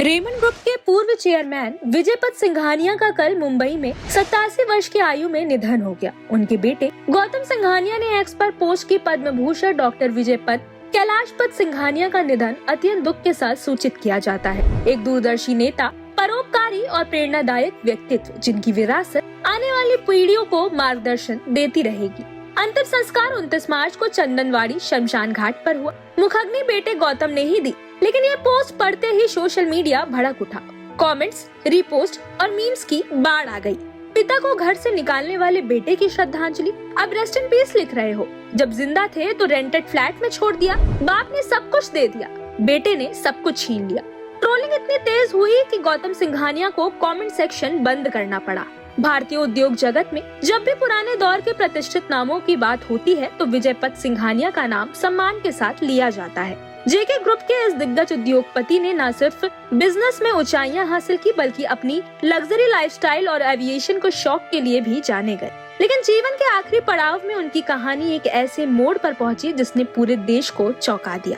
Raymond group के पूर्व chairman Vijaypat Singhania का कल मुंबई में 87 वर्ष की आयु में निधन हो गया। उनके बेटे गौतम सिंघानिया ने एक्स पर पोस्ट की पद्म भूषण डॉक्टर विजयपत कैलाशपत सिंघानिया का निधन अत्यंत दुख के साथ सूचित किया जाता है। एक दूरदर्शी नेता, परोपकारी और प्रेरणादायक व्यक्तित्व, जिनकी विरासत आने वाली पीढ़ियों को मार्गदर्शन देती रहेगी। अंतिम संस्कार 29 मार्च को चंदनवाड़ी शमशान घाट पर हुआ। मुखाग्नि बेटे गौतम ने ही दी, लेकिन ये पोस्ट पढ़ते ही सोशल मीडिया भड़क उठा। कमेंट्स, रीपोस्ट और मीम्स की बाढ़ आ गई। पिता को घर से निकालने वाले बेटे की श्रद्धांजलि, अब रेस्ट इन पीस लिख रहे हो। जब जिंदा थे तो रेंटेड फ्लैट में छोड़ दिया। बाप ने सब कुछ दे दिया, बेटे ने सब कुछ छीन लिया। ट्रोलिंग इतनी तेज हुई कि गौतम सिंघानिया को कमेंट सेक्शन बंद करना पड़ा। भारतीय उद्योग जगत में जब भी पुराने दौर के प्रतिष्ठित नामों की बात होती है तो विजयपत सिंघानिया का नाम सम्मान के साथ लिया जाता है। जेके ग्रुप के इस दिग्गज उद्योगपति ने न सिर्फ बिजनेस में ऊंचाइयां हासिल की, बल्कि अपनी लग्जरी लाइफस्टाइल और एविएशन को शौक के लिए भी जाने गए। लेकिन जीवन के आखिरी पड़ाव में उनकी कहानी एक ऐसे मोड़ पर पहुंची जिसने पूरे देश को चौंका दिया,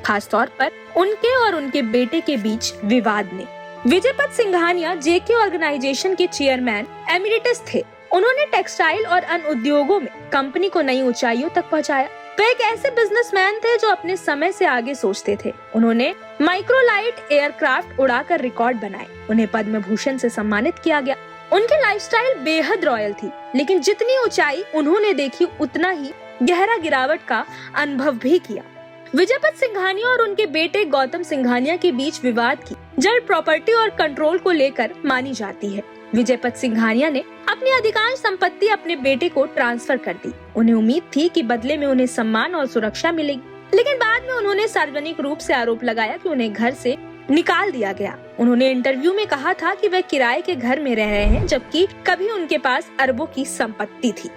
खास तौर पर उनके और उनके बेटे के बीच विवाद ने। विजयपत सिंघानिया जेके ऑर्गेनाइजेशन के चेयरमैन एमिरिटस थे। उन्होंने टेक्सटाइल और अन्य उद्योगों में कंपनी को नई ऊंचाइयों तक पहुंचाया। वे एक ऐसे बिजनेसमैन थे जो अपने समय से आगे सोचते थे। उन्होंने माइक्रोलाइट एयरक्राफ्ट उड़ाकर रिकॉर्ड बनाए। उन्हें पद्म भूषण से सम्मानित किया गया। उनकी लाइफस्टाइल बेहद रॉयल थी, लेकिन जितनी ऊंचाई उन्होंने देखी उतना ही गहरा गिरावट का अनुभव भी किया। विजयपत सिंघानिया और उनके बेटे गौतम सिंघानिया के बीच विवाद की जड़ प्रॉपर्टी और कंट्रोल को लेकर मानी जाती है। विजयपत सिंघानिया ने अपनी अधिकांश संपत्ति अपने बेटे को ट्रांसफर कर दी। उन्हें उम्मीद थी कि बदले में उन्हें सम्मान और सुरक्षा मिलेगी, लेकिन बाद में उन्होंने सार्वजनिक रूप से आरोप लगाया कि उन्हें घर से निकाल दिया गया। उन्होंने इंटरव्यू में कहा था कि वे किराए के घर में रह रहे हैं, जबकि कभी उनके पास अरबों की संपत्ति थी।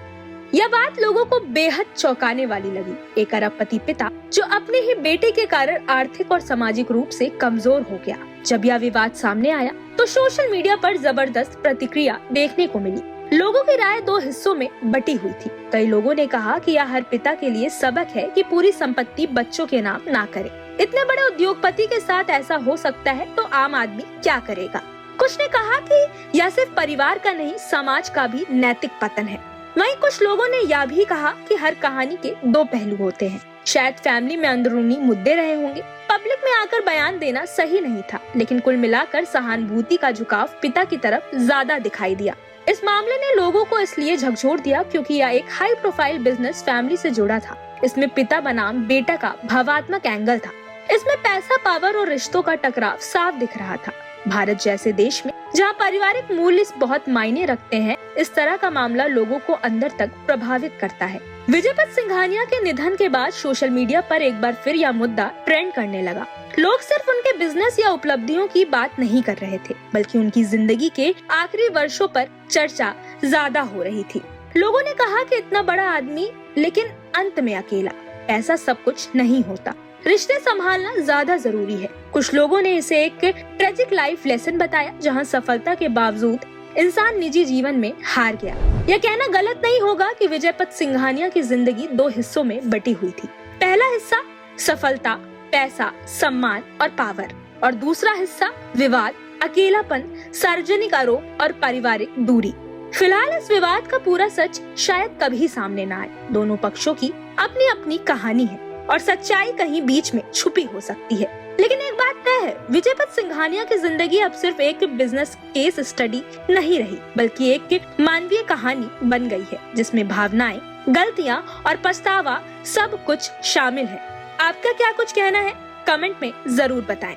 यह बात लोगों को बेहद चौंकाने वाली लगी। एक अरबपति पिता जो अपने ही बेटे के कारण आर्थिक और सामाजिक रूप से कमजोर हो गया। जब यह विवाद सामने आया तो सोशल मीडिया पर जबरदस्त प्रतिक्रिया देखने को मिली। लोगों की राय दो हिस्सों में बटी हुई थी। कई लोगों ने कहा कि यह हर पिता के लिए सबक है कि पूरी संपत्ति बच्चों के नाम ना करे। इतने बड़े उद्योगपति के साथ ऐसा हो सकता है तो आम आदमी क्या करेगा। कुछ ने कहा कि यह सिर्फ परिवार का नहीं, समाज का भी नैतिक पतन है। वहीं कुछ लोगों ने यह भी कहा कि हर कहानी के दो पहलू होते हैं। शायद फैमिली में अंदरूनी मुद्दे रहे होंगे, पब्लिक में आकर बयान देना सही नहीं था, लेकिन कुल मिलाकर सहानुभूति का झुकाव पिता की तरफ ज्यादा दिखाई दिया। इस मामले ने लोगों को इसलिए झकझोर दिया क्योंकि यह एक हाई प्रोफाइल बिजनेस फैमिली से जुड़ा था। इसमें पिता बनाम बेटा का भावात्मक एंगल था। इसमें पैसा, पावर और रिश्तों का टकराव साफ दिख रहा था। भारत जैसे देश में जहां पारिवारिक मूल्य बहुत मायने रखते हैं, इस तरह का मामला लोगों को अंदर तक प्रभावित करता है। विजयपत सिंघानिया के निधन के बाद सोशल मीडिया पर एक बार फिर यह मुद्दा ट्रेंड करने लगा। लोग सिर्फ उनके बिजनेस या उपलब्धियों की बात नहीं कर रहे थे, बल्कि उनकी जिंदगी के आखिरी वर्षों पर चर्चा ज्यादा हो रही थी। लोगों ने कहा कि इतना बड़ा आदमी, लेकिन अंत में अकेला। ऐसा सब कुछ नहीं होता। रिश्ते संभालना ज्यादा जरूरी है। कुछ लोगों ने इसे एक ट्रेजिक लाइफ लेसन बताया, जहां सफलता के बावजूद इंसान निजी जीवन में हार गया। यह कहना गलत नहीं होगा कि विजयपत सिंघानिया की जिंदगी दो हिस्सों में बटी हुई थी। पहला हिस्सा सफलता, पैसा, सम्मान और पावर, और दूसरा हिस्सा विवाद, अकेलापन, सार्वजनिक आरोप और पारिवारिक दूरी। फिलहाल इस विवाद का पूरा सच शायद कभी सामने न आए। दोनों पक्षों की अपनी अपनी कहानी है और सच्चाई कहीं बीच में छुपी हो सकती है। लेकिन एक बात तय है, विजयपत सिंघानिया की जिंदगी अब सिर्फ एक बिजनेस केस स्टडी नहीं रही, बल्कि एक मानवीय कहानी बन गई है, जिसमें भावनाएं, गलतियां और पछतावा सब कुछ शामिल है। आपका क्या कुछ कहना है? कमेंट में जरूर बताएं।